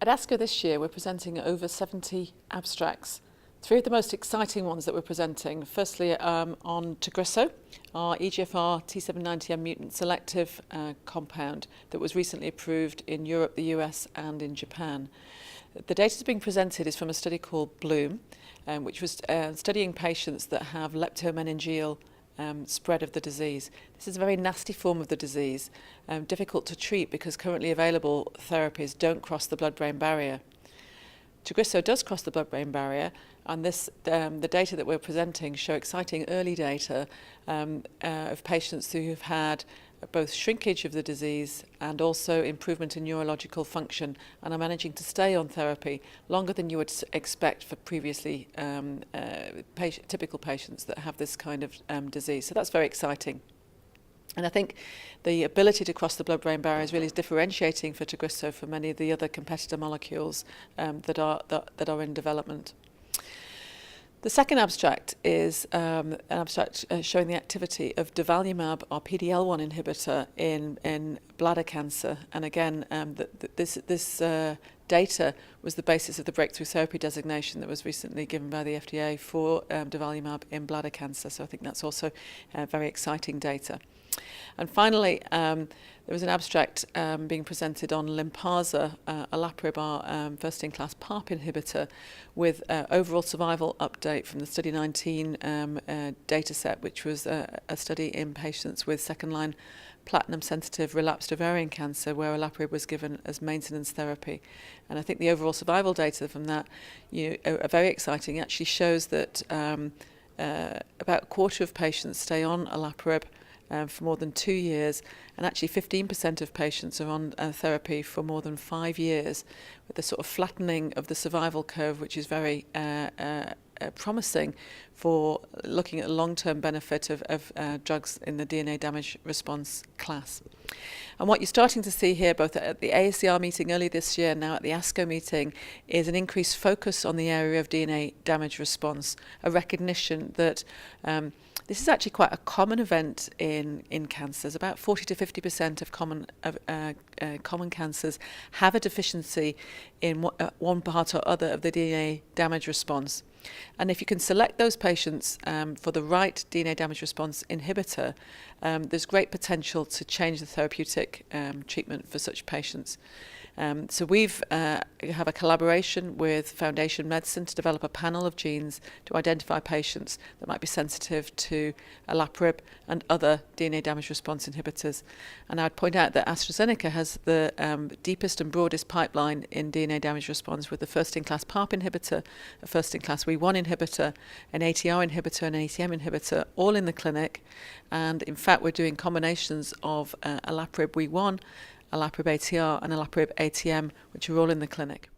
At ASCO this year, we're presenting over 70 abstracts. Three of the most exciting ones that we're presenting, firstly on Tagrisso, our EGFR T790M mutant selective compound that was recently approved in Europe, the US and in Japan. The data that's being presented is from a study called Bloom, which was studying patients that have leptomeningeal spread of the disease. This is a very nasty form of the disease, difficult to treat because currently available therapies don't cross the blood-brain barrier. Tagrisso does cross the blood-brain barrier, and the data that we're presenting show exciting early data of patients who have had both shrinkage of the disease and also improvement in neurological function and are managing to stay on therapy longer than you would expect for previously typical patients that have this kind of disease. So that's very exciting. And I think the ability to cross the blood-brain barrier is really differentiating for Tagrisso from many of the other competitor molecules that are in development. The second abstract is an abstract showing the activity of durvalumab, our PD-L1 inhibitor, in bladder cancer. And again, this data was the basis of the breakthrough therapy designation that was recently given by the FDA for durvalumab in bladder cancer. So I think that's also very exciting data. And finally, there was an abstract being presented on Lynparza, olaparib, our first-in-class PARP inhibitor, with overall survival update from the Study 19 dataset, which was a study in patients with second-line platinum-sensitive relapsed ovarian cancer, where olaparib was given as maintenance therapy. And I think the overall survival data from that are very exciting. It actually shows that about a quarter of patients stay on olaparib for more than 2 years, and actually 15% of patients are on therapy for more than 5 years, with a sort of flattening of the survival curve, which is very promising for looking at the long-term benefit of drugs in the DNA damage response class. And what you're starting to see here, both at the AACR meeting early this year and now at the ASCO meeting, is an increased focus on the area of DNA damage response, a recognition that this is actually quite a common event in cancers. About 40 to 50% of common cancers have a deficiency in one part or other of the DNA damage response. And if you can select those patients for the right DNA damage response inhibitor, there's great potential to change the therapeutic treatment for such patients. So we've have a collaboration with Foundation Medicine to develop a panel of genes to identify patients that might be sensitive to olaparib and other DNA damage response inhibitors. And I'd point out that AstraZeneca has the deepest and broadest pipeline in DNA damage response, with the first-in-class PARP inhibitor, a first-in-class WEE1 inhibitor, an ATR inhibitor, and an ATM inhibitor, all in the clinic. And in fact, we're doing combinations of olaparib WEE1, olaparib ATR and olaparib ATM, which are all in the clinic.